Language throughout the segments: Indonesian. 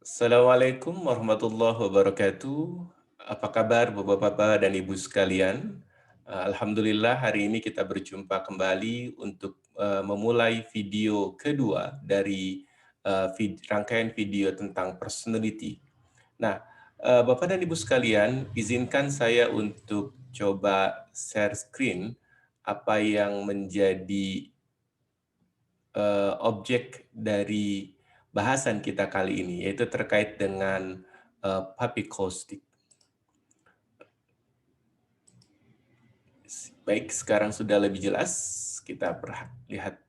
Assalamualaikum warahmatullahi wabarakatuh. Apa kabar Bapak-bapak dan Ibu sekalian? Alhamdulillah hari ini kita berjumpa kembali untuk memulai video kedua dari rangkaian video tentang personality. Nah, Bapak dan Ibu sekalian, izinkan saya untuk coba share screen apa yang menjadi objek dari bahasan kita kali ini, yaitu terkait dengan puppy caustic. Baik, sekarang sudah lebih jelas, kita lihat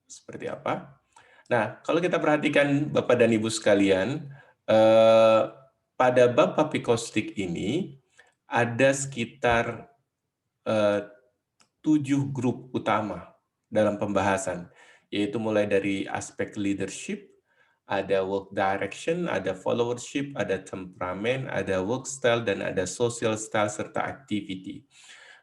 seperti apa. Nah, kalau kita perhatikan Bapak dan Ibu sekalian, eh, pada bab puppy caustic ini ada sekitar eh, 7 grup utama dalam pembahasan, yaitu mulai dari aspek leadership, ada work direction, ada followership, ada temperamen, ada work style, dan ada social style serta activity.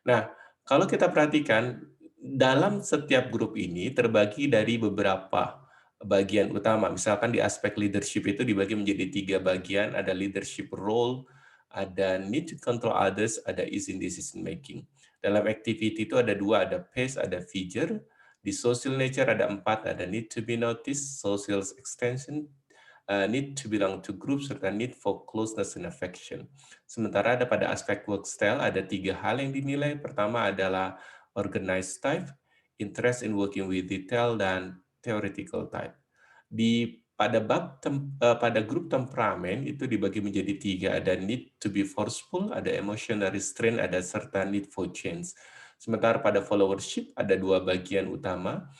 Nah, kalau kita perhatikan, dalam setiap grup ini terbagi dari beberapa bagian utama. Misalkan di aspek leadership itu dibagi menjadi 3 bagian, ada leadership role, ada need to control others, ada ease in decision making. Dalam activity itu ada 2, ada pace, ada figure. Di social nature ada 4, ada need to be noticed, social extension, need to belong to group, serta need for closeness and affection. Sementara ada pada aspek work style, ada 3 hal yang dinilai. Pertama adalah organized type, interest in working with detail, dan theoretical type. Pada grup temperamen itu dibagi menjadi 3, ada need to be forceful, ada emotional restraint, ada serta need for change. Sementara pada followership ada 2 bagian utama,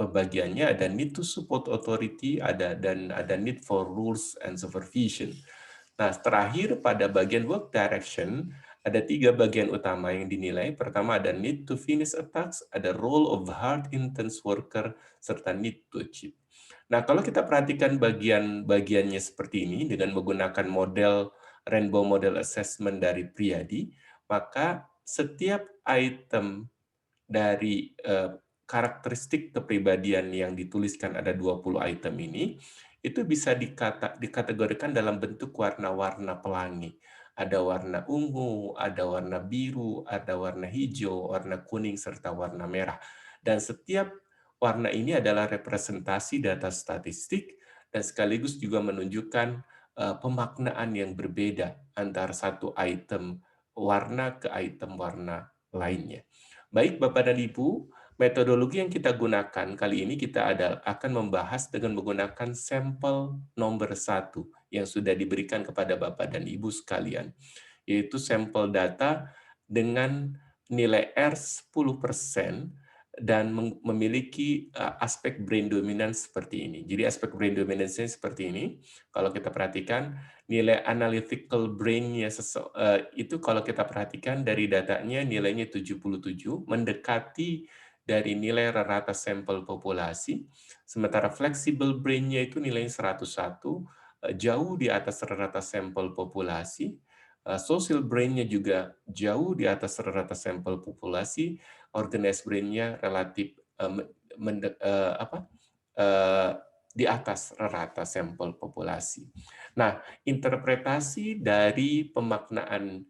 pembagiannya ada need to support authority, dan ada need for rules and supervision. Nah, terakhir pada bagian work direction, ada 3 bagian utama yang dinilai. Pertama ada need to finish a task, ada role of hard intense worker, serta need to achieve. Nah, kalau kita perhatikan bagian-bagiannya seperti ini dengan menggunakan model Rainbow Model Assessment dari Priyadi, maka setiap item dari karakteristik kepribadian yang dituliskan ada 20 item ini, itu bisa dikategorikan dalam bentuk warna-warna pelangi. Ada warna ungu, ada warna biru, ada warna hijau, warna kuning, serta warna merah. Dan setiap warna ini adalah representasi data statistik dan sekaligus juga menunjukkan pemaknaan yang berbeda antara satu item warna ke item warna lainnya. Baik Bapak dan Ibu, metodologi yang kita gunakan kali ini kita akan membahas dengan menggunakan sampel nomor 1 yang sudah diberikan kepada Bapak dan Ibu sekalian, yaitu sampel data dengan nilai R 10% dan memiliki aspek brain dominance seperti ini. Jadi aspek brain dominance-nya seperti ini. Kalau kita perhatikan, nilai analytical brain-nya itu kalau kita perhatikan dari datanya nilainya 77, mendekati dari nilai rata sampel populasi. Sementara flexible brain-nya itu nilainya 101, jauh di atas rata sampel populasi. Social brain-nya juga jauh di atas rata sampel populasi, organized brain-nya relatif di atas rata sampel populasi. Nah, interpretasi dari pemaknaan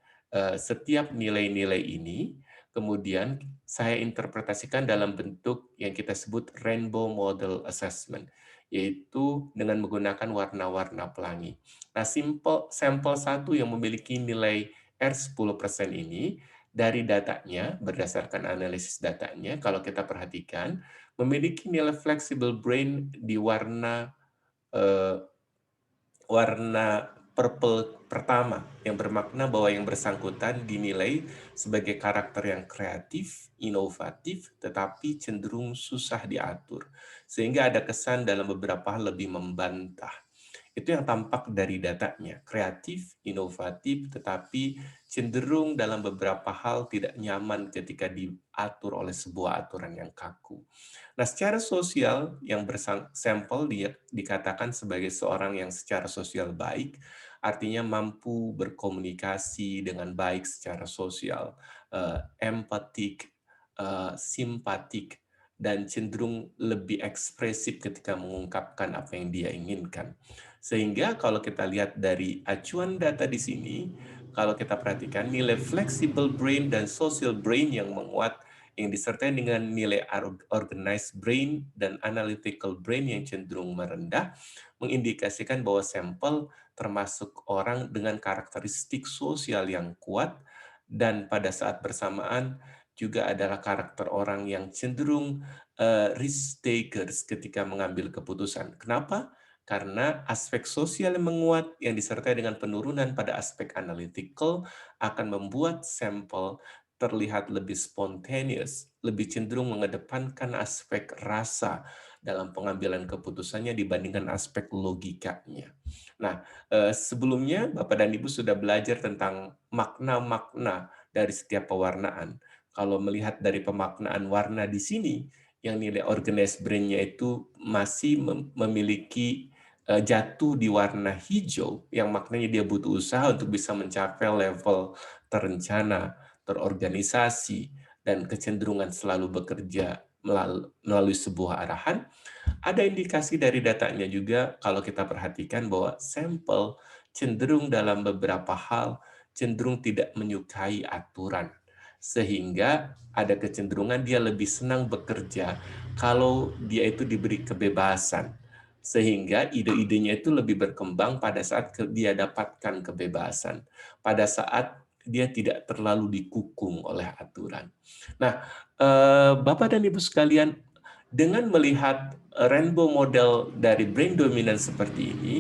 setiap nilai-nilai ini, kemudian saya interpretasikan dalam bentuk yang kita sebut Rainbow Model Assessment, yaitu dengan menggunakan warna-warna pelangi. Nah, sampel 1 yang memiliki nilai R 10% ini, dari datanya, berdasarkan analisis datanya, kalau kita perhatikan, memiliki nilai flexible brain di warna purple pertama, yang bermakna bahwa yang bersangkutan dinilai sebagai karakter yang kreatif, inovatif, tetapi cenderung susah diatur. Sehingga ada kesan dalam beberapa hal lebih membantah. Itu yang tampak dari datanya, kreatif, inovatif, tetapi cenderung dalam beberapa hal tidak nyaman ketika diatur oleh sebuah aturan yang kaku. Nah, secara sosial, yang bersampel dia dikatakan sebagai seorang yang secara sosial baik, artinya mampu berkomunikasi dengan baik secara sosial, empatik, simpatik, dan cenderung lebih ekspresif ketika mengungkapkan apa yang dia inginkan. Sehingga kalau kita lihat dari acuan data di sini, kalau kita perhatikan nilai flexible brain dan social brain yang menguat yang disertai dengan nilai organized brain dan analytical brain yang cenderung merendah, mengindikasikan bahwa sampel termasuk orang dengan karakteristik sosial yang kuat, dan pada saat bersamaan juga adalah karakter orang yang cenderung risk takers ketika mengambil keputusan. Kenapa? Karena aspek sosial yang menguat yang disertai dengan penurunan pada aspek analytical akan membuat sampel terlihat lebih spontaneous, lebih cenderung mengedepankan aspek rasa dalam pengambilan keputusannya dibandingkan aspek logikanya. Nah, sebelumnya Bapak dan Ibu sudah belajar tentang makna-makna dari setiap pewarnaan. Kalau melihat dari pemaknaan warna di sini, yang nilai organized brain-nya itu masih memiliki jatuh di warna hijau, yang maknanya dia butuh usaha untuk bisa mencapai level terencana, terorganisasi, dan kecenderungan selalu bekerja melalui sebuah arahan. Ada indikasi dari datanya juga kalau kita perhatikan bahwa sampel cenderung dalam beberapa hal cenderung tidak menyukai aturan. Sehingga ada kecenderungan dia lebih senang bekerja kalau dia itu diberi kebebasan. Sehingga ide-idenya itu lebih berkembang pada saat dia dapatkan kebebasan. Pada saat dia tidak terlalu dikukung oleh aturan. Nah, Bapak dan Ibu sekalian, dengan melihat rainbow model dari brain dominance seperti ini,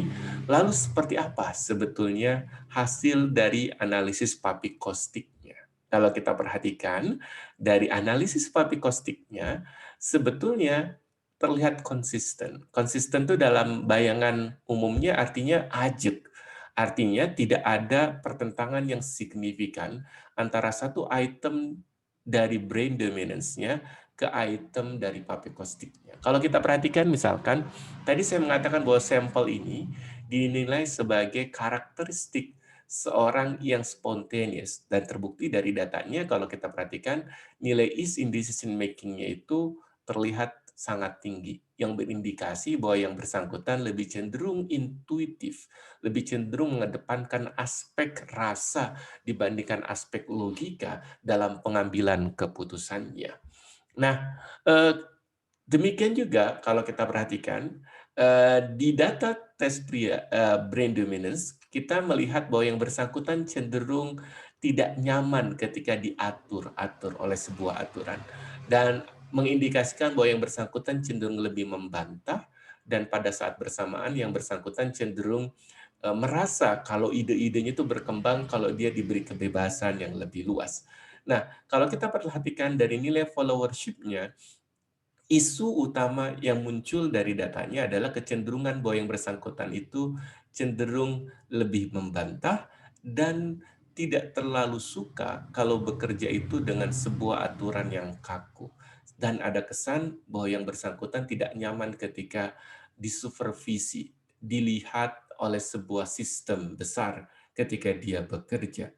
lalu seperti apa sebetulnya hasil dari analisis papikostiknya? Kalau kita perhatikan dari analisis papikostiknya, sebetulnya terlihat konsisten. Konsisten itu dalam bayangan umumnya artinya ajak. Artinya tidak ada pertentangan yang signifikan antara satu item dari brain dominance-nya ke item dari papikostiknya. Kalau kita perhatikan misalkan, tadi saya mengatakan bahwa sampel ini dinilai sebagai karakteristik seorang yang spontaneous, dan terbukti dari datanya kalau kita perhatikan nilai ease in decision making-nya itu terlihat sangat tinggi, yang berindikasi bahwa yang bersangkutan lebih cenderung intuitif, lebih cenderung mengedepankan aspek rasa dibandingkan aspek logika dalam pengambilan keputusannya. Nah, demikian juga kalau kita perhatikan, di data tes brain dominance, kita melihat bahwa yang bersangkutan cenderung tidak nyaman ketika diatur-atur oleh sebuah aturan, dan mengindikasikan bahwa yang bersangkutan cenderung lebih membantah, dan pada saat bersamaan yang bersangkutan cenderung merasa kalau ide-idenya itu berkembang kalau dia diberi kebebasan yang lebih luas. Nah, kalau kita perhatikan dari nilai followership-nya, isu utama yang muncul dari datanya adalah kecenderungan bahwa yang bersangkutan itu cenderung lebih membantah dan tidak terlalu suka kalau bekerja itu dengan sebuah aturan yang kaku. Dan ada kesan bahwa yang bersangkutan tidak nyaman ketika disupervisi, dilihat oleh sebuah sistem besar ketika dia bekerja.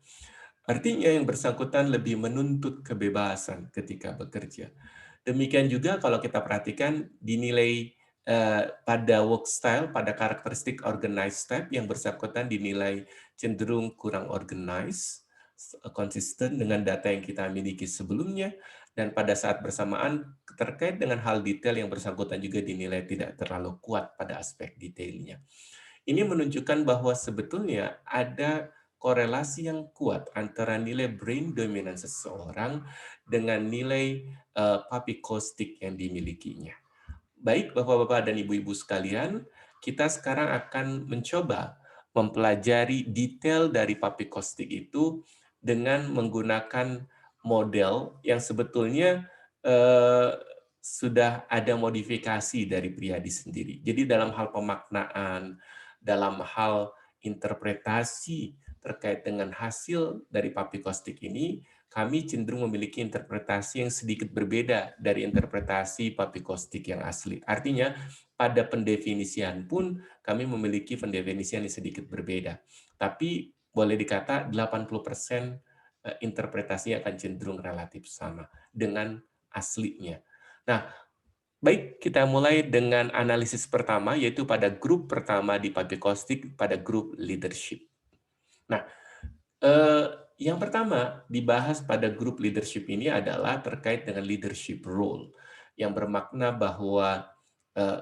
Artinya yang bersangkutan lebih menuntut kebebasan ketika bekerja. Demikian juga kalau kita perhatikan dinilai pada work style, pada karakteristik organized type, yang bersangkutan dinilai cenderung kurang organized, konsisten dengan data yang kita miliki sebelumnya, dan pada saat bersamaan terkait dengan hal detail yang bersangkutan juga dinilai tidak terlalu kuat pada aspek detailnya. Ini menunjukkan bahwa sebetulnya ada korelasi yang kuat antara nilai brain dominance seseorang dengan nilai papikostik yang dimilikinya. Baik Bapak-Bapak dan Ibu-Ibu sekalian, kita sekarang akan mencoba mempelajari detail dari papikostik itu dengan menggunakan model yang sebetulnya eh, sudah ada modifikasi dari Priyadi sendiri. Jadi dalam hal pemaknaan, dalam hal interpretasi terkait dengan hasil dari papikostik ini, kami cenderung memiliki interpretasi yang sedikit berbeda dari interpretasi papikostik yang asli. Artinya, pada pendefinisian pun kami memiliki pendefinisian yang sedikit berbeda. Tapi boleh dikata 80% interpretasinya akan cenderung relatif sama dengan aslinya. Nah, Baik, kita mulai dengan analisis pertama, yaitu pada grup pertama di Papikostik, pada grup leadership. Nah, Eee, yang pertama dibahas pada grup leadership ini adalah terkait dengan leadership role, yang bermakna bahwa, eee,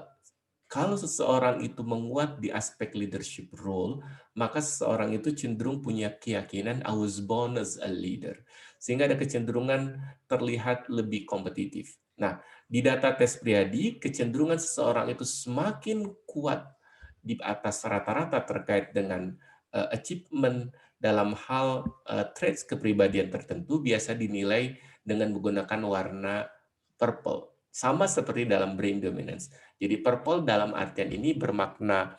kalau seseorang itu menguat di aspek leadership role, maka seseorang itu cenderung punya keyakinan, "I was born as a leader." Sehingga ada kecenderungan terlihat lebih kompetitif. Nah, di data tes Priadi, kecenderungan seseorang itu semakin kuat di atas rata-rata terkait dengan, achievement dalam hal, traits kepribadian tertentu biasa dinilai dengan menggunakan warna purple, sama seperti dalam brain dominance. Jadi purple dalam artian ini bermakna,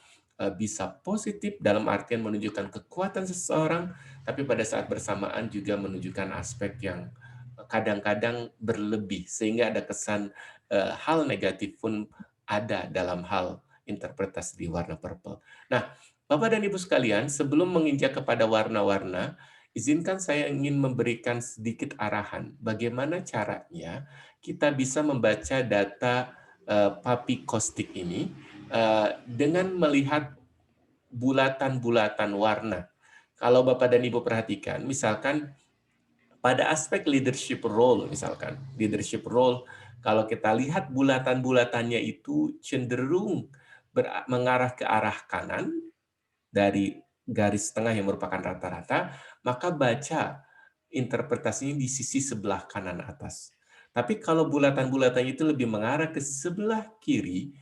bisa positif dalam artian menunjukkan kekuatan seseorang, tapi pada saat bersamaan juga menunjukkan aspek yang, kadang-kadang berlebih, sehingga ada kesan, hal negatif pun ada dalam hal interpretasi di warna purple. Nah, Bapak dan Ibu sekalian, sebelum menginjak kepada warna-warna, izinkan saya ingin memberikan sedikit arahan bagaimana caranya kita bisa membaca data Papikostik ini dengan melihat bulatan-bulatan warna. Kalau Bapak dan Ibu perhatikan, misalkan pada aspek leadership role, misalkan leadership role, kalau kita lihat bulatan-bulatannya itu cenderung mengarah ke arah kanan, dari garis tengah yang merupakan rata-rata, maka baca interpretasinya di sisi sebelah kanan atas. Tapi kalau bulatan-bulatannya itu lebih mengarah ke sebelah kiri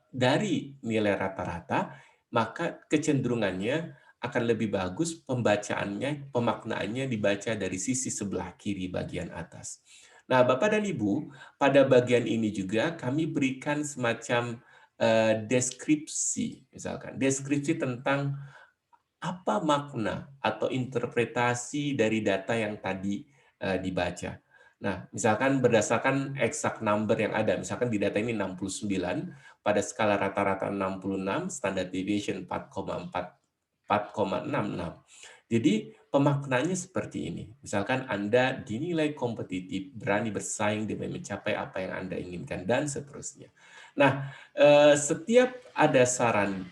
dari nilai rata-rata, maka kecenderungannya akan lebih bagus pembacaannya, pemaknaannya dibaca dari sisi sebelah kiri bagian atas. Nah, Bapak dan Ibu, pada bagian ini juga kami berikan semacam deskripsi, misalkan deskripsi tentang apa makna atau interpretasi dari data yang tadi dibaca. Nah, misalkan berdasarkan exact number yang ada, misalkan di data ini 69, pada skala rata-rata 66, standard deviation 4,66. Jadi pemaknanya seperti ini. Misalkan Anda dinilai kompetitif, berani bersaing demi mencapai apa yang Anda inginkan, dan seterusnya. Nah, setiap ada saran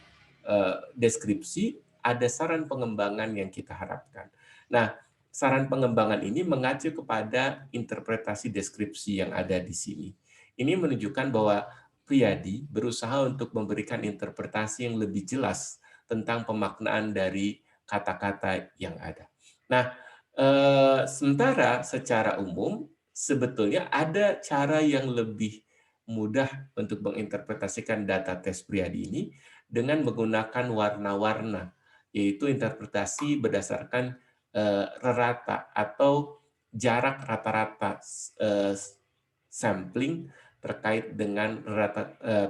deskripsi, ada saran pengembangan yang kita harapkan. Nah, saran pengembangan ini mengacu kepada interpretasi deskripsi yang ada di sini. Ini menunjukkan bahwa Priyadi berusaha untuk memberikan interpretasi yang lebih jelas tentang pemaknaan dari kata-kata yang ada. Nah, sementara secara umum sebetulnya ada cara yang lebih mudah untuk menginterpretasikan data tes Priyadi ini dengan menggunakan warna-warna, yaitu interpretasi berdasarkan rata atau jarak rata-rata sampling terkait dengan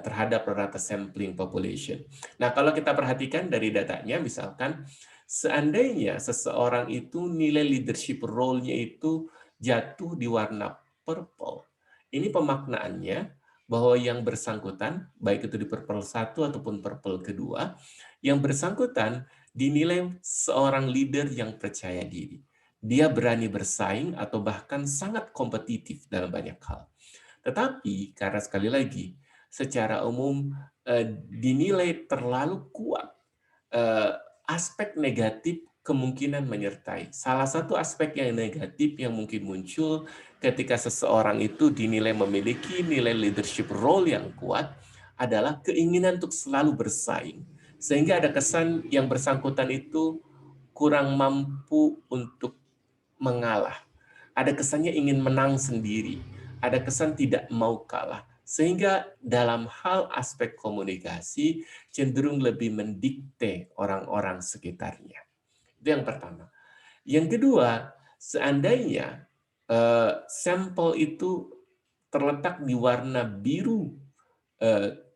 terhadap rata sampling population. Nah, kalau kita perhatikan dari datanya, misalkan seandainya seseorang itu nilai leadership role-nya itu jatuh di warna purple, ini pemaknaannya bahwa yang bersangkutan, baik itu di purple 1 ataupun purple kedua, yang bersangkutan dinilai seorang leader yang percaya diri. Dia berani bersaing atau bahkan sangat kompetitif dalam banyak hal. Tetapi karena sekali lagi secara umum dinilai terlalu kuat, eh, aspek negatif kemungkinan menyertai. Salah satu aspek yang negatif yang mungkin muncul ketika seseorang itu dinilai memiliki nilai leadership role yang kuat adalah keinginan untuk selalu bersaing. Sehingga ada kesan yang bersangkutan itu kurang mampu untuk mengalah. Ada kesannya ingin menang sendiri, ada kesan tidak mau kalah. Sehingga dalam hal aspek komunikasi cenderung lebih mendikte orang-orang sekitarnya. Itu yang pertama. Yang kedua, seandainya sampel itu terletak di warna biru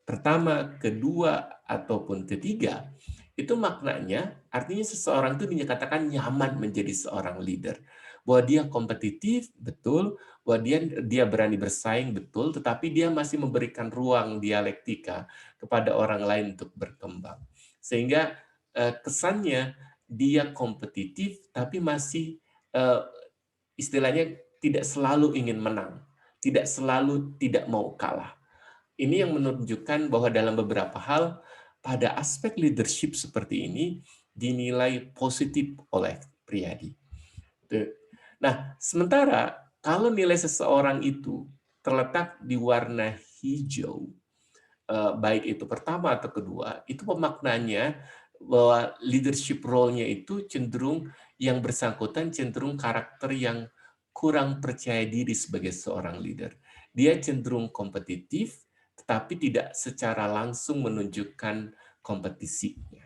pertama, kedua, ataupun ketiga, itu maknanya artinya seseorang itu dinyatakan nyaman menjadi seorang leader. Bahwa dia kompetitif, betul, bahwa dia berani bersaing, betul, tetapi dia masih memberikan ruang dialektika kepada orang lain untuk berkembang. Sehingga kesannya dia kompetitif, tapi masih istilahnya tidak selalu ingin menang. tidak selalu tidak mau kalah. Ini yang menunjukkan bahwa dalam beberapa hal, pada aspek leadership seperti ini, dinilai positif oleh Priyadi. Nah, sementara kalau nilai seseorang itu terletak di warna hijau, baik itu pertama atau kedua, itu pemaknanya bahwa leadership role-nya itu cenderung yang bersangkutan cenderung karakter yang kurang percaya diri sebagai seorang leader. Dia cenderung kompetitif, tetapi tidak secara langsung menunjukkan kompetisinya.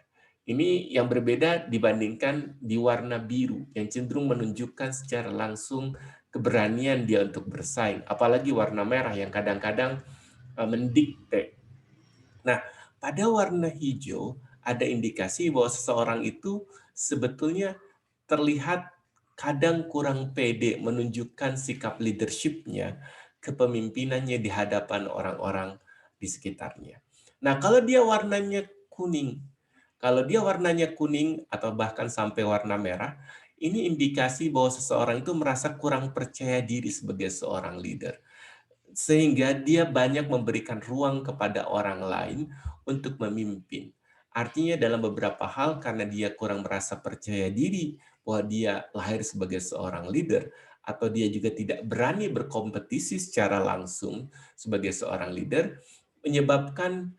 Ini yang berbeda dibandingkan di warna biru, yang cenderung menunjukkan secara langsung keberanian dia untuk bersaing. Apalagi warna merah yang kadang-kadang mendikte. Nah, pada warna hijau ada indikasi bahwa seseorang itu sebetulnya terlihat kadang kurang pede menunjukkan sikap leadership-nya, kepemimpinannya di hadapan orang-orang di sekitarnya. Nah, kalau dia warnanya kuning, atau bahkan sampai warna merah, ini indikasi bahwa seseorang itu merasa kurang percaya diri sebagai seorang leader, sehingga dia banyak memberikan ruang kepada orang lain untuk memimpin. Artinya dalam beberapa hal karena dia kurang merasa percaya diri bahwa dia lahir sebagai seorang leader, atau dia juga tidak berani berkompetisi secara langsung sebagai seorang leader, menyebabkan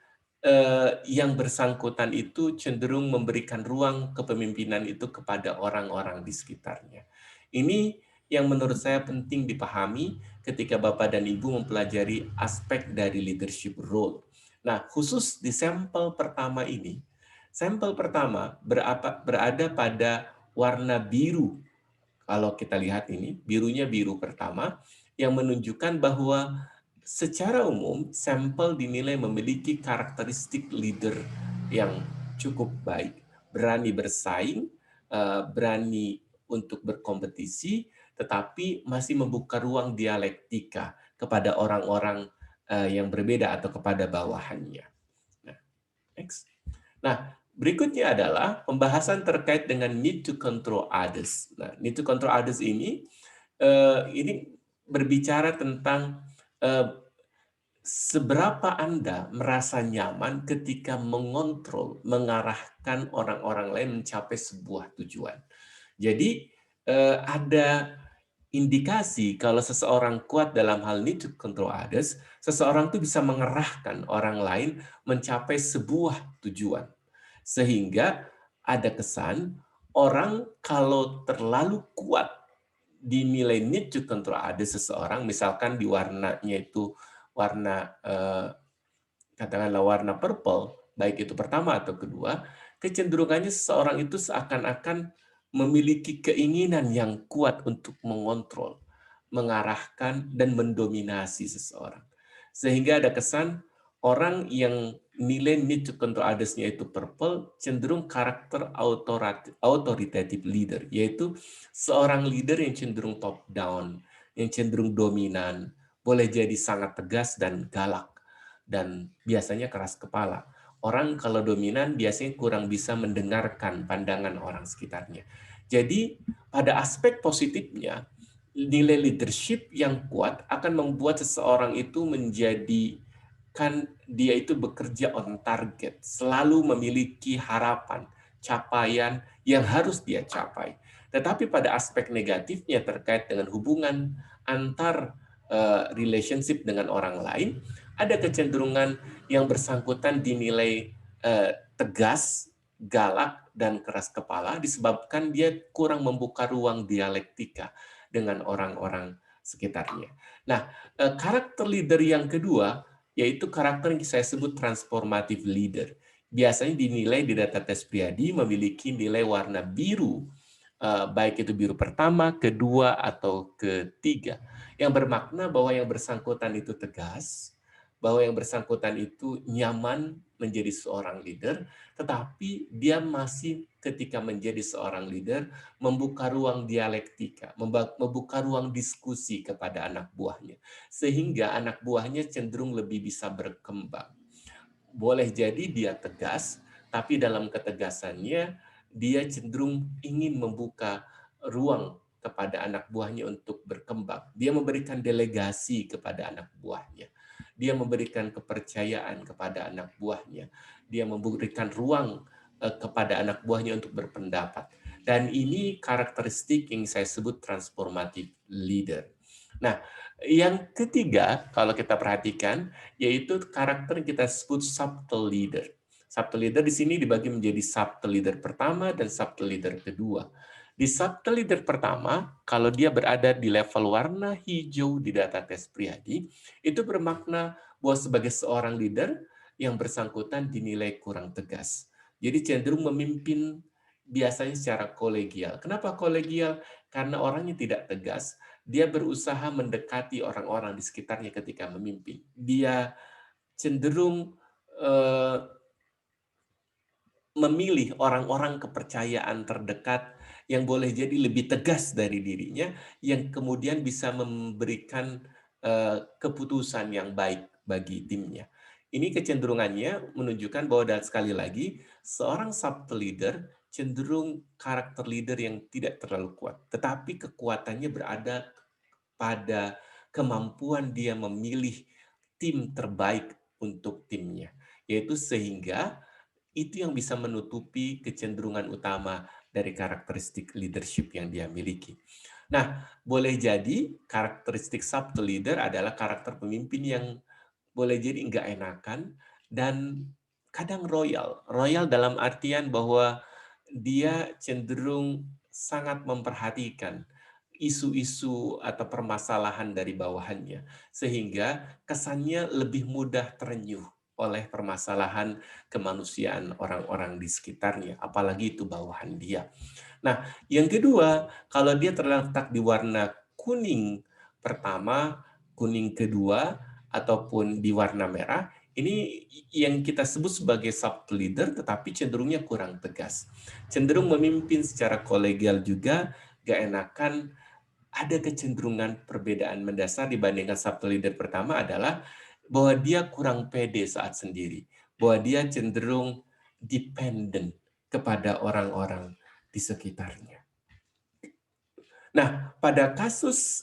yang bersangkutan itu cenderung memberikan ruang kepemimpinan itu kepada orang-orang di sekitarnya. Ini yang menurut saya penting dipahami ketika Bapak dan Ibu mempelajari aspek dari leadership role. Nah, khusus di sampel pertama ini, sampel pertama berada pada warna biru. Kalau kita lihat ini, birunya biru pertama, yang menunjukkan bahwa secara umum sampel dinilai memiliki karakteristik leader yang cukup baik, berani bersaing, berani untuk berkompetisi, tetapi masih membuka ruang dialektika kepada orang-orang yang berbeda atau kepada bawahannya. Nah, next. Nah, berikutnya adalah pembahasan terkait dengan need to control others. Nah, need to control others ini berbicara tentang seberapa Anda merasa nyaman ketika mengontrol, mengarahkan orang-orang lain mencapai sebuah tujuan. Jadi ada indikasi kalau seseorang kuat dalam hal need to control others, seseorang itu bisa mengerahkan orang lain mencapai sebuah tujuan. Sehingga ada kesan orang kalau terlalu kuat dinilai need to control others seseorang, misalkan di warnanya itu warna katakanlah warna purple, baik itu pertama atau kedua, kecenderungannya seseorang itu seakan-akan memiliki keinginan yang kuat untuk mengontrol, mengarahkan, dan mendominasi seseorang. Sehingga ada kesan orang yang nilai need to control others-nya itu purple, cenderung karakter authoritative leader, yaitu seorang leader yang cenderung top down, yang cenderung dominan, boleh jadi sangat tegas dan galak, dan biasanya keras kepala. Orang kalau dominan biasanya kurang bisa mendengarkan pandangan orang sekitarnya. Jadi pada aspek positifnya, nilai leadership yang kuat akan membuat seseorang itu menjadikan dia itu bekerja on target, selalu memiliki harapan, capaian yang harus dia capai. Tetapi pada aspek negatifnya terkait dengan hubungan antar relationship dengan orang lain, ada kecenderungan yang bersangkutan dinilai tegas, galak, dan keras kepala disebabkan dia kurang membuka ruang dialektika dengan orang-orang sekitarnya. Nah, karakter leader yang kedua yaitu karakter yang saya sebut transformative leader. Biasanya dinilai di data tes Priadi memiliki nilai warna biru, baik itu biru pertama, kedua, atau ketiga, yang bermakna bahwa yang bersangkutan itu tegas, bahwa yang bersangkutan itu nyaman menjadi seorang leader, tetapi dia masih ketika menjadi seorang leader membuka ruang dialektika, membuka ruang diskusi kepada anak buahnya, sehingga anak buahnya cenderung lebih bisa berkembang. Boleh jadi dia tegas, tapi dalam ketegasannya dia cenderung ingin membuka ruang kepada anak buahnya untuk berkembang. Dia memberikan delegasi kepada anak buahnya. Dia memberikan kepercayaan kepada anak buahnya. Dia memberikan ruang kepada anak buahnya untuk berpendapat. Dan ini karakteristik yang saya sebut transformative leader. Nah, yang ketiga, kalau kita perhatikan, yaitu karakter yang kita sebut subtle leader. Subtle leader di sini dibagi menjadi subtle leader pertama dan subtle leader kedua. Di subtle leader pertama, kalau dia berada di level warna hijau di data tes Priadi, itu bermakna bahwa sebagai seorang leader, yang bersangkutan dinilai kurang tegas. Jadi cenderung memimpin biasanya secara kolegial. Kenapa kolegial? Karena orangnya tidak tegas, dia berusaha mendekati orang-orang di sekitarnya ketika memimpin. Dia cenderung memilih orang-orang kepercayaan terdekat yang boleh jadi lebih tegas dari dirinya, yang kemudian bisa memberikan keputusan yang baik bagi timnya. Ini kecenderungannya menunjukkan bahwa, dan sekali lagi, seorang subtle leader cenderung karakter leader yang tidak terlalu kuat, tetapi kekuatannya berada pada kemampuan dia memilih tim terbaik untuk timnya, yaitu sehingga itu yang bisa menutupi kecenderungan utama dari karakteristik leadership yang dia miliki. Nah, boleh jadi karakteristik subtle leader adalah karakter pemimpin yang boleh jadi nggak enakan dan kadang royal. Royal dalam artian bahwa dia cenderung sangat memperhatikan isu-isu atau permasalahan dari bawahannya, sehingga kesannya lebih mudah terenyuh oleh permasalahan kemanusiaan orang-orang di sekitarnya, apalagi itu bawahan dia. Nah, yang kedua, kalau dia terletak di warna kuning pertama, kuning kedua, ataupun di warna merah, ini yang kita sebut sebagai subtle leader, tetapi cenderungnya kurang tegas. Cenderung memimpin secara kolegial juga, gak enakan, ada kecenderungan perbedaan mendasar dibandingkan subtle leader pertama adalah bahwa dia kurang pede saat sendiri, bahwa dia cenderung dependent kepada orang-orang di sekitarnya. Nah, pada kasus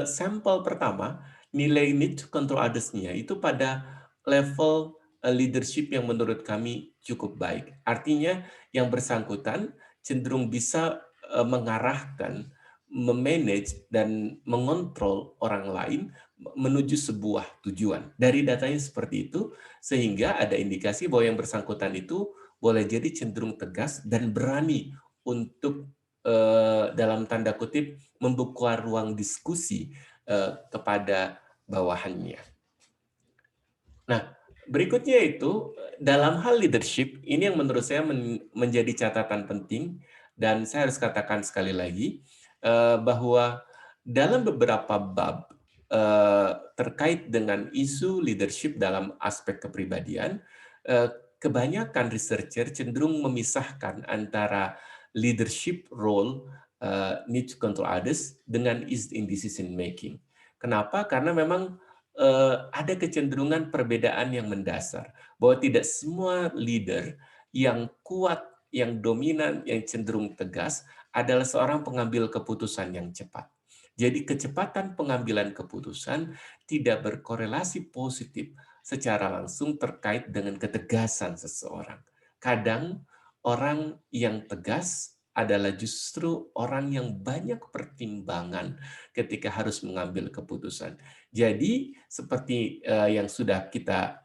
sampel pertama, nilai need to control others-nya itu pada level leadership yang menurut kami cukup baik. Artinya yang bersangkutan cenderung bisa mengarahkan, memanage, dan mengontrol orang lain menuju sebuah tujuan. Dari datanya seperti itu, sehingga ada indikasi bahwa yang bersangkutan itu boleh jadi cenderung tegas dan berani untuk dalam tanda kutip membuka ruang diskusi kepada bawahannya. Nah, berikutnya itu dalam hal leadership, ini yang menurut saya menjadi catatan penting, dan saya harus katakan sekali lagi bahwa dalam beberapa bab terkait dengan isu leadership dalam aspek kepribadian, kebanyakan researcher cenderung memisahkan antara leadership role need to control others dengan is in decision making. Kenapa? Karena memang ada kecenderungan perbedaan yang mendasar, bahwa tidak semua leader yang kuat, yang dominan, yang cenderung tegas adalah seorang pengambil keputusan yang cepat. Jadi kecepatan pengambilan keputusan tidak berkorelasi positif secara langsung terkait dengan ketegasan seseorang. Kadang orang yang tegas adalah justru orang yang banyak pertimbangan ketika harus mengambil keputusan. Jadi seperti yang sudah kita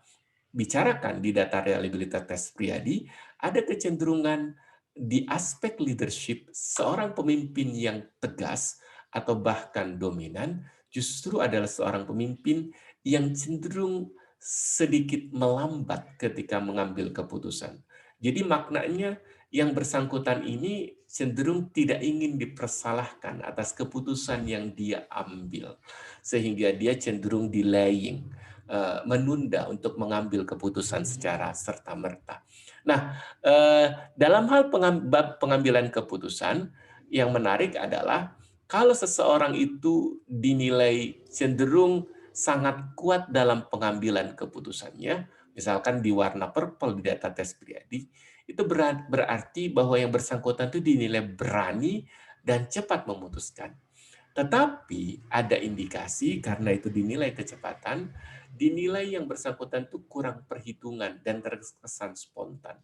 bicarakan di data reliability tes Priadi, ada kecenderungan di aspek leadership seorang pemimpin yang tegas atau bahkan dominan justru adalah seorang pemimpin yang cenderung sedikit melambat ketika mengambil keputusan. Jadi maknanya yang bersangkutan ini cenderung tidak ingin dipersalahkan atas keputusan yang dia ambil, sehingga dia cenderung delaying, menunda untuk mengambil keputusan secara serta-merta. Nah, dalam hal pengambilan keputusan, yang menarik adalah kalau seseorang itu dinilai cenderung sangat kuat dalam pengambilan keputusannya, misalkan di warna purple di data tes Priadi, itu berarti bahwa yang bersangkutan itu dinilai berani dan cepat memutuskan. Tetapi ada indikasi karena itu dinilai kecepatan, dinilai yang bersangkutan itu kurang perhitungan dan terkesan spontan.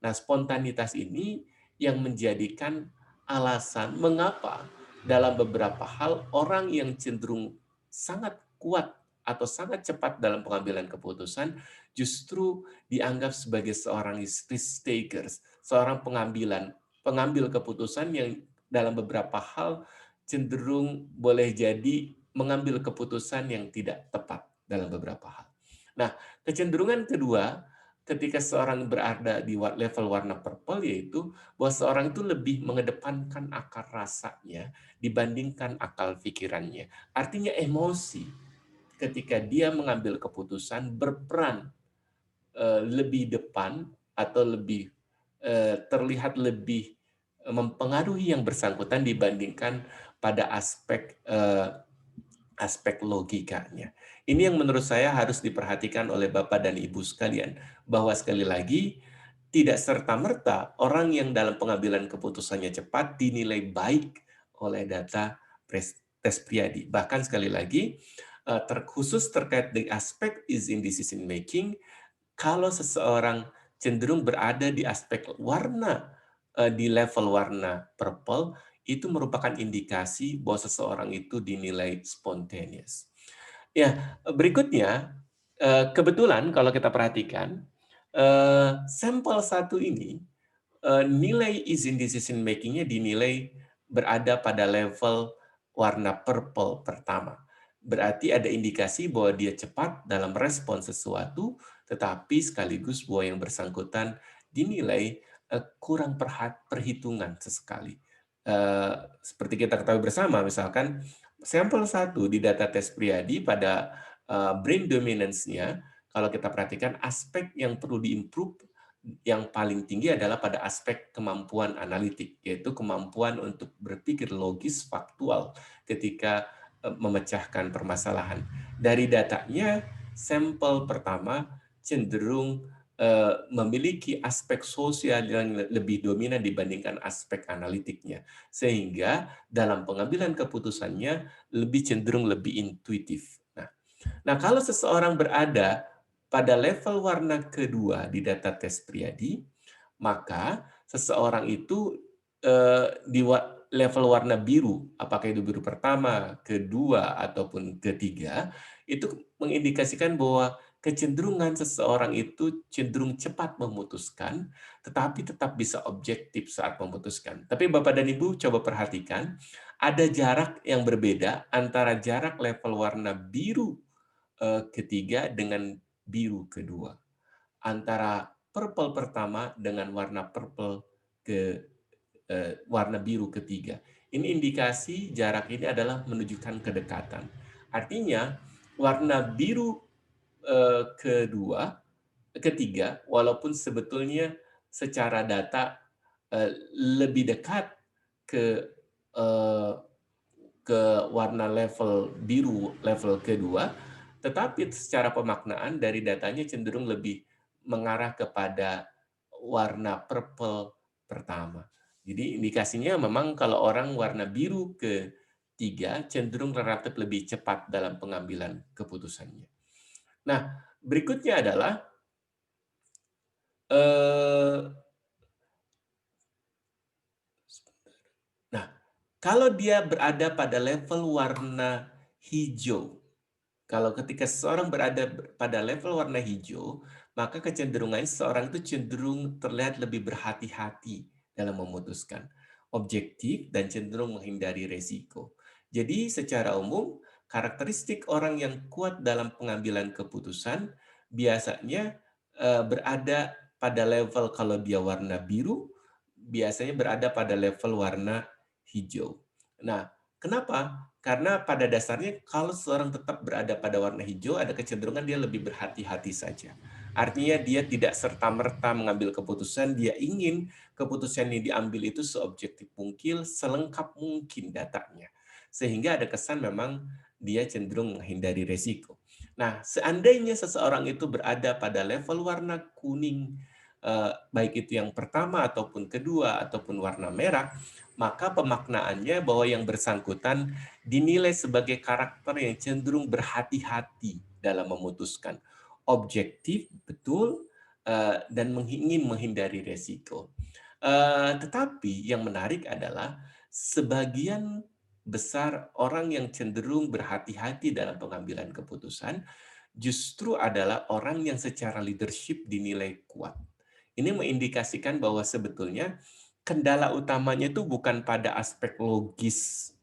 Nah, spontanitas ini yang menjadikan alasan mengapa dalam beberapa hal orang yang cenderung sangat kuat atau sangat cepat dalam pengambilan keputusan justru dianggap sebagai seorang risk takers, seorang pengambil keputusan yang dalam beberapa hal cenderung boleh jadi mengambil keputusan yang tidak tepat dalam beberapa hal. Nah, kecenderungan kedua ketika seorang berada di level warna purple yaitu bahwa seorang itu lebih mengedepankan akal rasanya dibandingkan akal pikirannya. Artinya emosi ketika dia mengambil keputusan berperan lebih depan atau lebih terlihat lebih mempengaruhi yang bersangkutan dibandingkan pada aspek logikanya. Ini yang menurut saya harus diperhatikan oleh Bapak dan Ibu sekalian, bahwa sekali lagi tidak serta-merta orang yang dalam pengambilan keputusannya cepat dinilai baik oleh data tes Priadi. Bahkan sekali lagi, khusus terkait dengan aspek is in decision making, kalau seseorang cenderung berada di aspek warna, di level warna purple, itu merupakan indikasi bahwa seseorang itu dinilai spontaneous. Ya, berikutnya, kebetulan kalau kita perhatikan, sampel satu ini, nilai izin decision making-nya dinilai berada pada level warna purple pertama. Berarti ada indikasi bahwa dia cepat dalam respon sesuatu, tetapi sekaligus bahwa yang bersangkutan dinilai kurang perhitungan sesekali. Seperti kita ketahui bersama, misalkan sampel satu di data tes Priadi pada brain dominance-nya, kalau kita perhatikan aspek yang perlu diimprove yang paling tinggi adalah pada aspek kemampuan analitik, yaitu kemampuan untuk berpikir logis, faktual ketika memecahkan permasalahan. Dari datanya, sampel pertama cenderung memiliki aspek sosial yang lebih dominan dibandingkan aspek analitiknya. Sehingga dalam pengambilan keputusannya lebih cenderung lebih intuitif. Nah, kalau seseorang berada pada level warna kedua di data tes Priadi, maka seseorang itu di level warna biru, apakah itu biru pertama, kedua, ataupun ketiga, itu mengindikasikan bahwa kecenderungan seseorang itu cenderung cepat memutuskan, tetapi tetap bisa objektif saat memutuskan. Tapi Bapak dan Ibu coba perhatikan, ada jarak yang berbeda antara jarak level warna biru ketiga dengan biru kedua. Antara purple pertama dengan warna purple ke warna biru ketiga. Ini indikasi jarak ini adalah menunjukkan kedekatan. Artinya warna biru ketiga, walaupun sebetulnya secara data lebih dekat ke eh, ke warna level biru level kedua, tetapi secara pemaknaan dari datanya cenderung lebih mengarah kepada warna purple pertama. Jadi indikasinya memang kalau orang warna biru ketiga cenderung relatif lebih cepat dalam pengambilan keputusannya. Nah, berikutnya adalah eh, nah, kalau dia berada pada level warna hijau, kalau ketika seseorang berada pada level warna hijau, maka kecenderungannya seseorang itu cenderung terlihat lebih berhati-hati dalam memutuskan, objektif dan cenderung menghindari resiko. Jadi secara umum, karakteristik orang yang kuat dalam pengambilan keputusan biasanya berada pada level kalau dia warna biru, biasanya berada pada level warna hijau. Nah, kenapa? Karena pada dasarnya kalau seorang tetap berada pada warna hijau, ada kecenderungan dia lebih berhati-hati saja. Artinya dia tidak serta-merta mengambil keputusan, dia ingin keputusan yang diambil itu seobjektif mungkin, selengkap mungkin datanya. Sehingga ada kesan memang dia cenderung menghindari resiko. Nah, seandainya seseorang itu berada pada level warna kuning baik itu yang pertama ataupun kedua ataupun warna merah, maka pemaknaannya bahwa yang bersangkutan dinilai sebagai karakter yang cenderung berhati-hati dalam memutuskan, objektif betul, dan ingin menghindari resiko. Tetapi yang menarik adalah sebagian besar orang yang cenderung berhati-hati dalam pengambilan keputusan justru adalah orang yang secara leadership dinilai kuat. Ini mengindikasikan bahwa sebetulnya kendala utamanya itu bukan pada aspek logis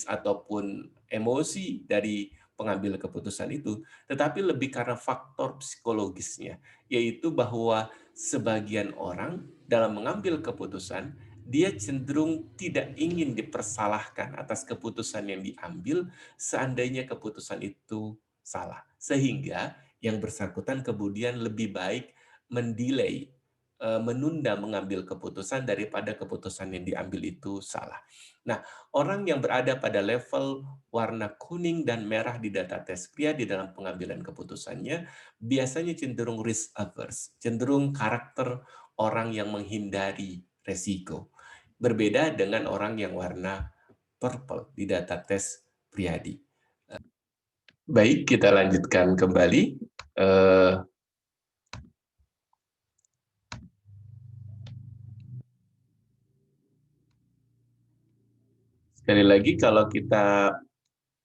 ataupun emosi dari pengambil keputusan itu, tetapi lebih karena faktor psikologisnya, yaitu bahwa sebagian orang dalam mengambil keputusan, dia cenderung tidak ingin dipersalahkan atas keputusan yang diambil seandainya keputusan itu salah. Sehingga yang bersangkutan kemudian lebih baik mendelay, menunda mengambil keputusan daripada keputusan yang diambil itu salah. Nah, orang yang berada pada level warna kuning dan merah di data tes pria di dalam pengambilan keputusannya biasanya cenderung risk averse, cenderung karakter orang yang menghindari resiko. Berbeda dengan orang yang warna purple di data tes Priadi. Baik, kita lanjutkan kembali. Eh, Sekali lagi, kalau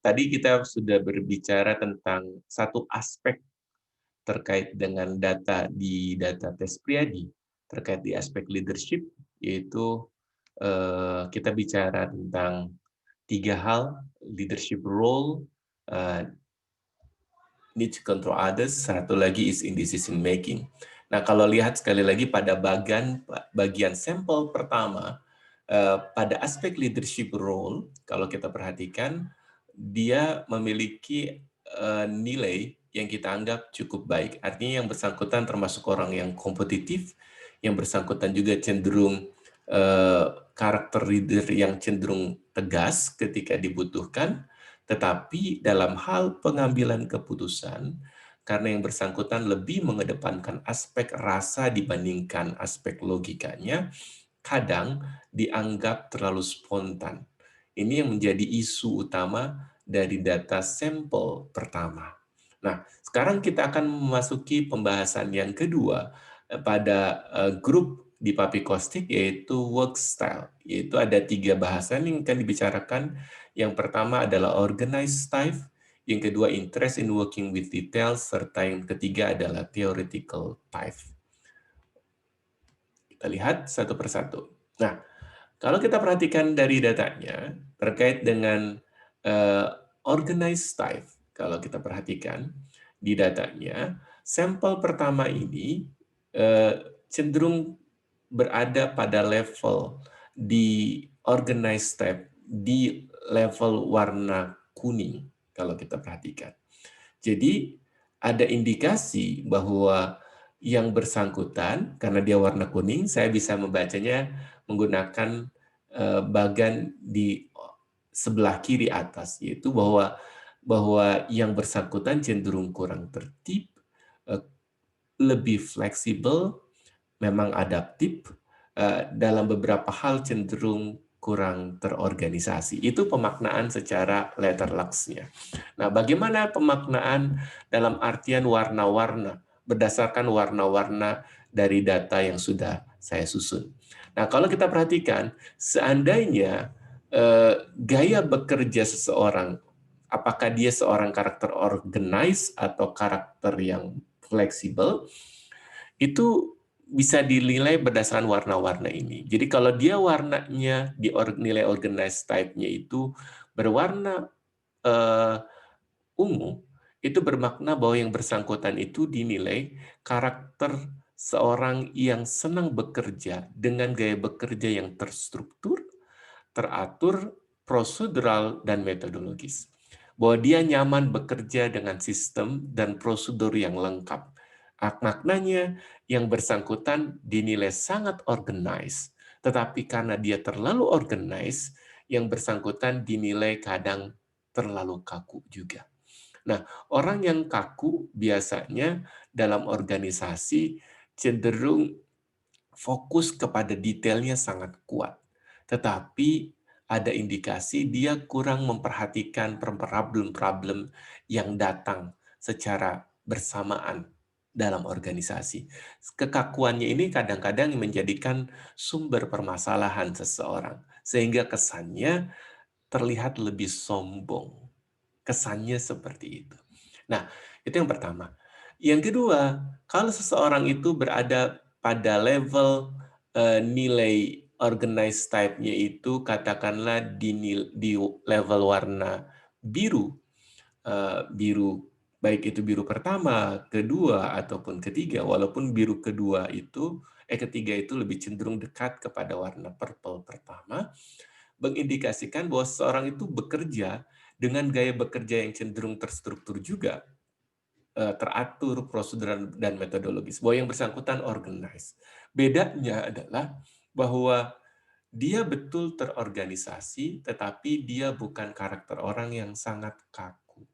tadi kita sudah berbicara tentang satu aspek terkait dengan data di data tes Priadi, terkait di aspek leadership, yaitu kita bicara tentang 3 hal, leadership role, need to control others, satu lagi is in decision making. Nah, kalau lihat sekali lagi pada bagian sampel pertama, pada aspek leadership role, kalau kita perhatikan, dia memiliki nilai yang kita anggap cukup baik. Artinya yang bersangkutan termasuk orang yang kompetitif, yang bersangkutan juga cenderung karakter leader yang cenderung tegas ketika dibutuhkan, tetapi dalam hal pengambilan keputusan, karena yang bersangkutan lebih mengedepankan aspek rasa dibandingkan aspek logikanya, kadang dianggap terlalu spontan. Ini yang menjadi isu utama dari data sampel pertama. Nah, sekarang kita akan memasuki pembahasan yang kedua pada grup di Papi Kostik, yaitu work style. Yaitu ada 3 bahasan yang akan dibicarakan. Yang pertama adalah organized style, yang kedua interest in working with details, serta yang ketiga adalah theoretical type. Kita lihat satu persatu. Nah, kalau kita perhatikan dari datanya, terkait dengan organized type, kalau kita perhatikan di datanya, sampel pertama ini cenderung berada pada level di organized type, di level warna kuning, kalau kita perhatikan. Jadi, ada indikasi bahwa yang bersangkutan, karena dia warna kuning, saya bisa membacanya menggunakan bagan di sebelah kiri atas, yaitu bahwa yang bersangkutan cenderung kurang tertib, lebih fleksibel, memang adaptif, dalam beberapa hal cenderung kurang terorganisasi. Itu pemaknaan secara letter luck-nya. Nah, bagaimana pemaknaan dalam artian warna-warna, berdasarkan warna-warna dari data yang sudah saya susun. Nah, kalau kita perhatikan, seandainya gaya bekerja seseorang, apakah dia seorang karakter organized atau karakter yang fleksibel, itu bisa dinilai berdasarkan warna-warna ini. Jadi kalau dia warnanya di nilai organized type-nya itu berwarna ungu, itu bermakna bahwa yang bersangkutan itu dinilai karakter seorang yang senang bekerja dengan gaya bekerja yang terstruktur, teratur, prosedural, dan metodologis. Bahwa dia nyaman bekerja dengan sistem dan prosedur yang lengkap. Maknanya yang bersangkutan dinilai sangat organized, tetapi karena dia terlalu organized, yang bersangkutan dinilai kadang terlalu kaku juga. Nah, orang yang kaku biasanya dalam organisasi cenderung fokus kepada detailnya sangat kuat. Tetapi ada indikasi dia kurang memperhatikan problem-problem yang datang secara bersamaan dalam organisasi. Kekakuannya ini kadang-kadang menjadikan sumber permasalahan seseorang, sehingga kesannya terlihat lebih sombong. Kesannya seperti itu. Nah, itu yang pertama. Yang kedua, kalau seseorang itu berada pada level nilai organized type-nya itu katakanlah di level warna biru, biru baik itu biru pertama, kedua ataupun ketiga, walaupun biru kedua itu ketiga itu lebih cenderung dekat kepada warna purple pertama, mengindikasikan bahwa seseorang itu bekerja dengan gaya bekerja yang cenderung terstruktur juga, teratur, prosedural, dan metodologis, bahwa yang bersangkutan organized. Bedanya adalah bahwa dia betul terorganisasi, tetapi dia bukan karakter orang yang sangat kaku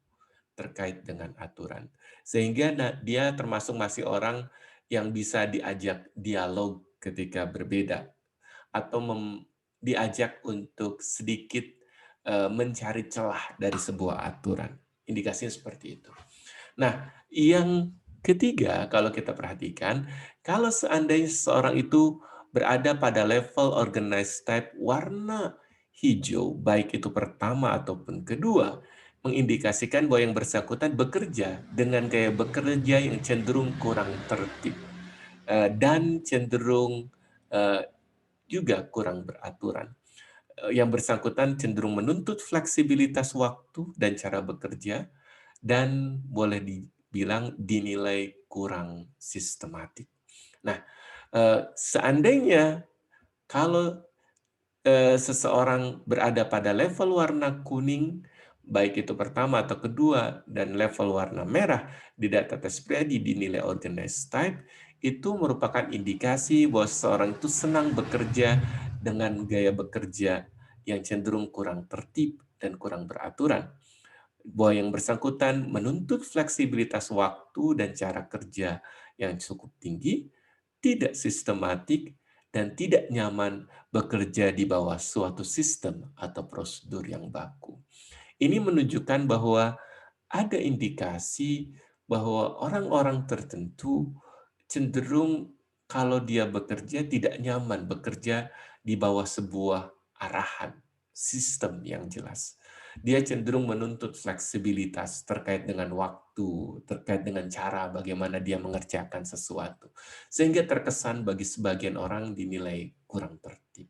terkait dengan aturan. Sehingga dia termasuk masih orang yang bisa diajak dialog ketika berbeda, atau diajak untuk sedikit mencari celah dari sebuah aturan. Indikasinya seperti itu. Nah, yang ketiga, kalau kita perhatikan, kalau seandainya seseorang itu berada pada level organized type warna hijau, baik itu pertama ataupun kedua, mengindikasikan bahwa yang bersangkutan bekerja dengan gaya bekerja yang cenderung kurang tertib dan cenderung eh, juga kurang beraturan. Yang bersangkutan cenderung menuntut fleksibilitas waktu dan cara bekerja, dan boleh dibilang dinilai kurang sistematik. Nah, seandainya kalau seseorang berada pada level warna kuning, baik itu pertama atau kedua, dan level warna merah di data tes pribadi dinilai organized type, itu merupakan indikasi bahwa seseorang itu senang bekerja dengan gaya bekerja yang cenderung kurang tertib dan kurang beraturan. Bahwa yang bersangkutan menuntut fleksibilitas waktu dan cara kerja yang cukup tinggi, tidak sistematik, dan tidak nyaman bekerja di bawah suatu sistem atau prosedur yang baku. Ini menunjukkan bahwa ada indikasi bahwa orang-orang tertentu cenderung kalau dia bekerja tidak nyaman bekerja di bawah sebuah arahan, sistem yang jelas. Dia cenderung menuntut fleksibilitas terkait dengan waktu, terkait dengan cara bagaimana dia mengerjakan sesuatu. Sehingga terkesan bagi sebagian orang dinilai kurang tertib.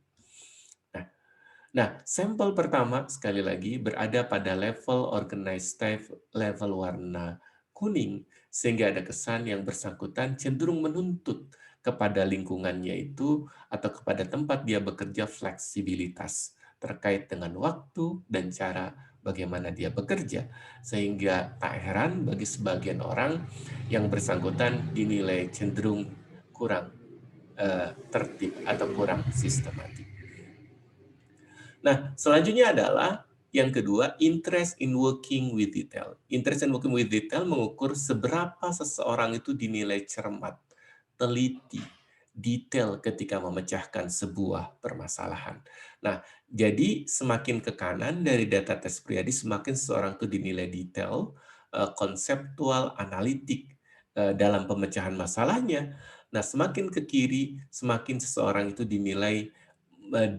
Nah, sampel pertama sekali lagi berada pada level organized type, level warna kuning, sehingga ada kesan yang bersangkutan cenderung menuntut kepada lingkungannya itu atau kepada tempat dia bekerja fleksibilitas terkait dengan waktu dan cara bagaimana dia bekerja. Sehingga tak heran bagi sebagian orang yang bersangkutan dinilai cenderung kurang tertib atau kurang sistematik. Nah, selanjutnya adalah yang kedua, interest in working with detail. Interest in working with detail mengukur seberapa seseorang itu dinilai cermat, teliti, detail ketika memecahkan sebuah permasalahan. Nah, jadi semakin ke kanan dari data tes pribadi, semakin seseorang itu dinilai detail, konseptual, analitik dalam pemecahan masalahnya. Nah, semakin ke kiri, semakin seseorang itu dinilai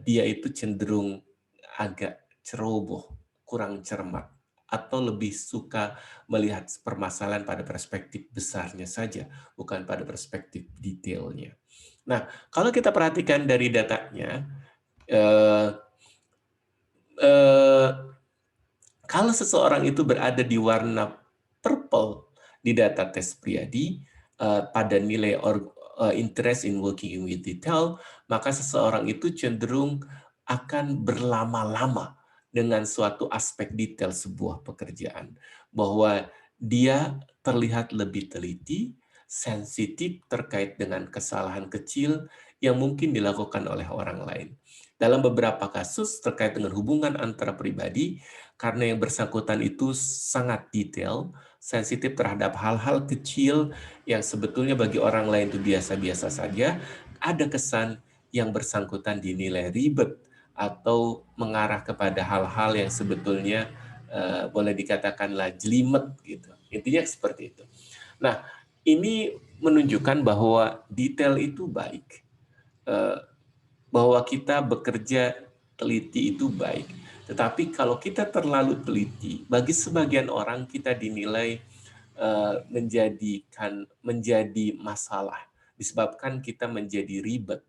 dia itu cenderung agak ceroboh, kurang cermat, atau lebih suka melihat permasalahan pada perspektif besarnya saja, bukan pada perspektif detailnya. Nah, kalau kita perhatikan dari datanya, eh, eh, kalau seseorang itu berada di warna purple di data tes pribadi, pada nilai interest in working with detail, maka seseorang itu cenderung akan berlama-lama dengan suatu aspek detail sebuah pekerjaan. Bahwa dia terlihat lebih teliti, sensitif terkait dengan kesalahan kecil yang mungkin dilakukan oleh orang lain. Dalam beberapa kasus terkait dengan hubungan antara pribadi, karena yang bersangkutan itu sangat detail, sensitif terhadap hal-hal kecil yang sebetulnya bagi orang lain itu biasa-biasa saja, ada kesan yang bersangkutan dinilai ribet atau mengarah kepada hal-hal yang sebetulnya boleh dikatakanlah jelimet gitu. Intinya seperti itu. Nah, ini menunjukkan bahwa detail itu baik. Eh, bahwa kita bekerja teliti itu baik. Tetapi kalau kita terlalu teliti, bagi sebagian orang kita dinilai menjadi masalah, disebabkan kita menjadi ribet,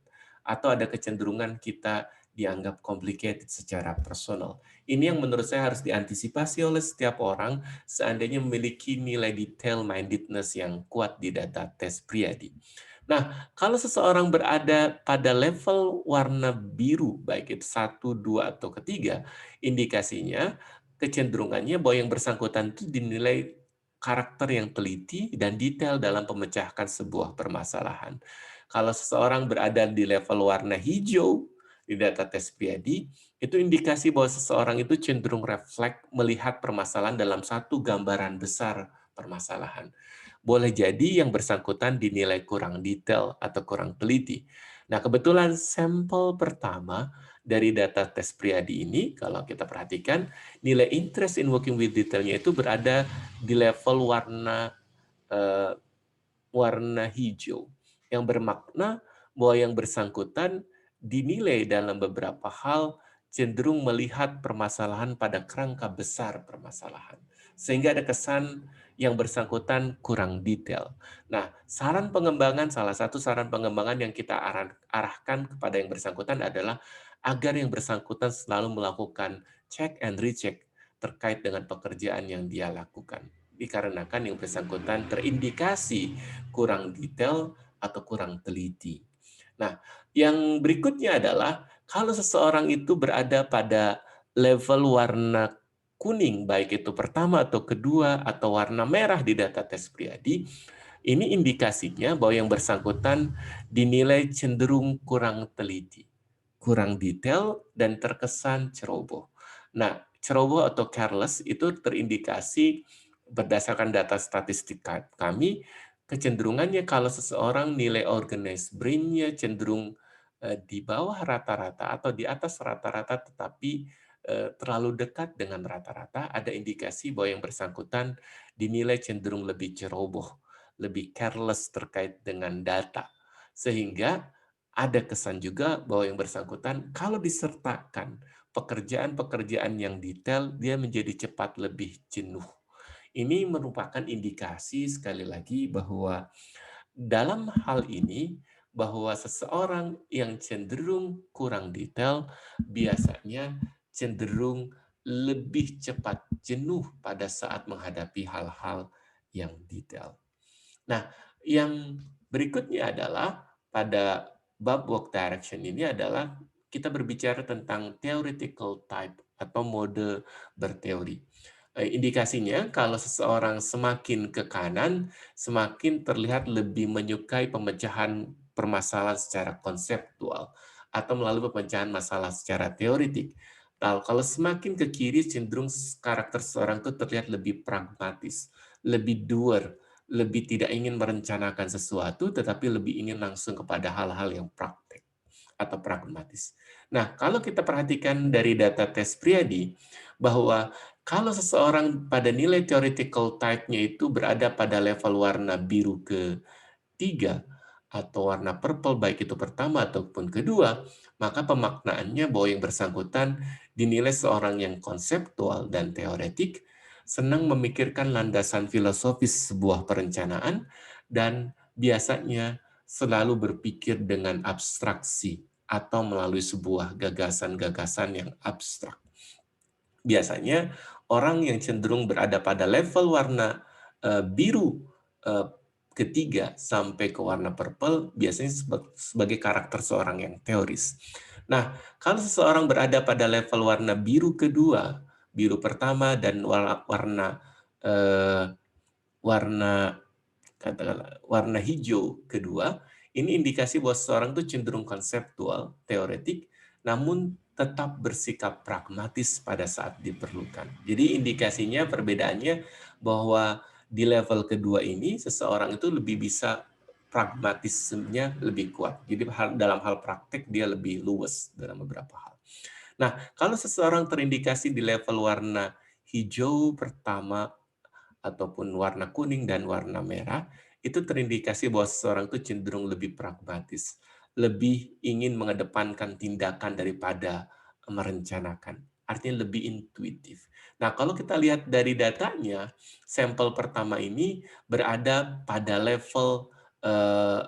atau ada kecenderungan kita dianggap complicated secara personal. Ini yang menurut saya harus diantisipasi oleh setiap orang seandainya memiliki nilai detail mindedness yang kuat di data tes Priadi. Nah, kalau seseorang berada pada level warna biru, baik itu 1, 2, atau ketiga, indikasinya kecenderungannya bahwa yang bersangkutan itu dinilai karakter yang teliti dan detail dalam memecahkan sebuah permasalahan. Kalau seseorang berada di level warna hijau di data tes Priadi, itu indikasi bahwa seseorang itu cenderung refleks melihat permasalahan dalam satu gambaran besar permasalahan. Boleh jadi yang bersangkutan dinilai kurang detail atau kurang teliti. Nah, kebetulan sampel pertama dari data tes Priadi ini, kalau kita perhatikan, nilai interest in working with detailnya itu berada di level eh, warna hijau, yang bermakna bahwa yang bersangkutan dinilai dalam beberapa hal cenderung melihat permasalahan pada kerangka besar permasalahan. Sehingga ada kesan yang bersangkutan kurang detail. Nah, salah satu saran pengembangan yang kita arahkan kepada yang bersangkutan adalah agar yang bersangkutan selalu melakukan check and recheck terkait dengan pekerjaan yang dia lakukan. Dikarenakan yang bersangkutan terindikasi kurang detail atau kurang teliti. Nah, yang berikutnya adalah kalau seseorang itu berada pada level warna kuning, baik itu pertama atau kedua, atau warna merah di data tes Priadi, ini indikasinya bahwa yang bersangkutan dinilai cenderung kurang teliti, kurang detail, dan terkesan ceroboh. Nah, ceroboh atau careless itu terindikasi berdasarkan data statistik kami, kecenderungannya kalau seseorang nilai organized brain-nya cenderung di bawah rata-rata atau di atas rata-rata, tetapi terlalu dekat dengan rata-rata, ada indikasi bahwa yang bersangkutan dinilai cenderung lebih ceroboh, lebih careless terkait dengan data. Sehingga ada kesan juga bahwa yang bersangkutan kalau disertakan pekerjaan-pekerjaan yang detail, dia menjadi cepat lebih jenuh. Ini merupakan indikasi sekali lagi bahwa dalam hal ini, bahwa seseorang yang cenderung kurang detail biasanya cenderung lebih cepat jenuh pada saat menghadapi hal-hal yang detail. Nah, yang berikutnya adalah pada bab work direction ini adalah kita berbicara tentang theoretical type atau mode berteori. Indikasinya kalau seseorang semakin ke kanan, semakin terlihat lebih menyukai pemecahan permasalahan secara konseptual atau melalui pemecahan masalah secara teoritik. Lalu kalau semakin ke kiri, cenderung karakter seseorang itu terlihat lebih pragmatis, lebih doer, lebih tidak ingin merencanakan sesuatu, tetapi lebih ingin langsung kepada hal-hal yang praktek atau pragmatis. Nah, kalau kita perhatikan dari data tes Priadi, bahwa kalau seseorang pada nilai theoretical type-nya itu berada pada level warna biru ke-3, atau warna purple, baik itu pertama ataupun kedua, maka pemaknaannya bahwa yang bersangkutan dinilai seorang yang konseptual dan teoretik, senang memikirkan landasan filosofis sebuah perencanaan, dan biasanya selalu berpikir dengan abstraksi atau melalui sebuah gagasan-gagasan yang abstrak. Biasanya orang yang cenderung berada pada level warna biru ketiga sampai ke warna purple biasanya sebagai karakter seorang yang teoris. Nah, kalau seseorang berada pada level warna biru kedua, biru pertama dan warna warna katakanlah warna hijau kedua, ini indikasi bahwa seseorang itu cenderung konseptual, teoretik, namun tetap bersikap pragmatis pada saat diperlukan. Jadi indikasinya perbedaannya bahwa di level kedua ini seseorang itu lebih bisa pragmatismenya lebih kuat. Jadi dalam hal praktek dia lebih luwes dalam beberapa hal. Nah, kalau seseorang terindikasi di level warna hijau pertama ataupun warna kuning dan warna merah, itu terindikasi bahwa seseorang itu cenderung lebih pragmatis, lebih ingin mengedepankan tindakan daripada merencanakan. Artinya lebih intuitif. Nah, kalau kita lihat dari datanya, sampel pertama ini berada pada level eh,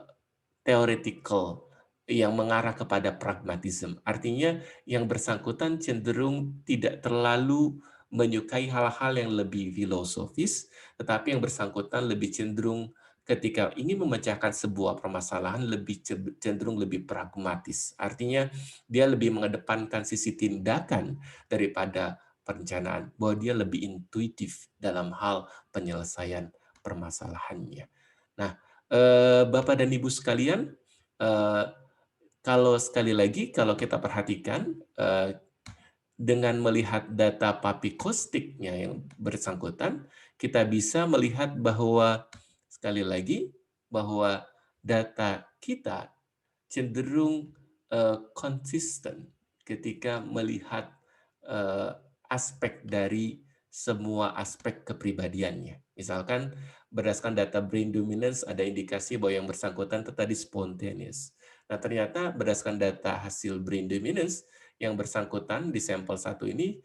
theoretical yang mengarah kepada pragmatism. Artinya yang bersangkutan cenderung tidak terlalu menyukai hal-hal yang lebih filosofis, tetapi yang bersangkutan lebih cenderung ketika ingin memecahkan sebuah permasalahan lebih cenderung lebih pragmatis. Artinya dia lebih mengedepankan sisi tindakan daripada perencanaan, bahwa dia lebih intuitif dalam hal penyelesaian permasalahannya. Nah, Bapak dan Ibu sekalian, eh, kalau sekali lagi kalau kita perhatikan dengan melihat data papikostiknya yang bersangkutan, kita bisa melihat bahwa sekali lagi bahwa data kita cenderung konsisten ketika melihat aspek dari semua aspek kepribadiannya. Misalkan berdasarkan data brain dominance ada indikasi bahwa yang bersangkutan itu tadi spontaneous. Nah, ternyata berdasarkan data hasil brain dominance yang bersangkutan di sampel satu ini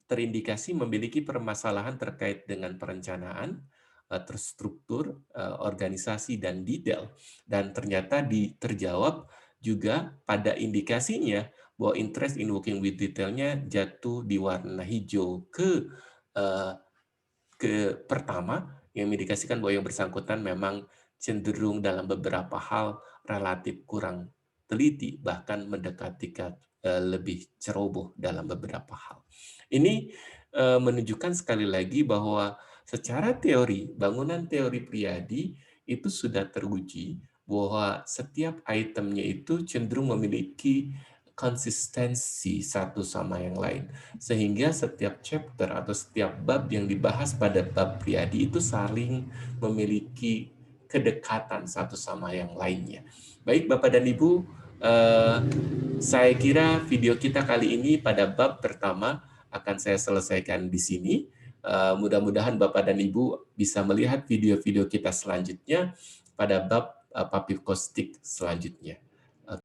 terindikasi memiliki permasalahan terkait dengan perencanaan, terstruktur, organisasi, dan detail. Dan ternyata terjawab juga pada indikasinya bahwa interest in working with detailnya jatuh di warna hijau eh, ke pertama, yang mengindikasikan bahwa yang bersangkutan memang cenderung dalam beberapa hal relatif kurang teliti, bahkan mendekati lebih ceroboh dalam beberapa hal. Ini menunjukkan sekali lagi bahwa secara teori, bangunan teori Priadi itu sudah teruji bahwa setiap itemnya itu cenderung memiliki konsistensi satu sama yang lain. Sehingga setiap chapter atau setiap bab yang dibahas pada bab Priadi itu saling memiliki kedekatan satu sama yang lainnya. Baik Bapak dan Ibu, saya kira video kita kali ini pada bab pertama akan saya selesaikan di sini. Mudah-mudahan Bapak dan Ibu bisa melihat video-video kita selanjutnya pada bab papirkostik selanjutnya.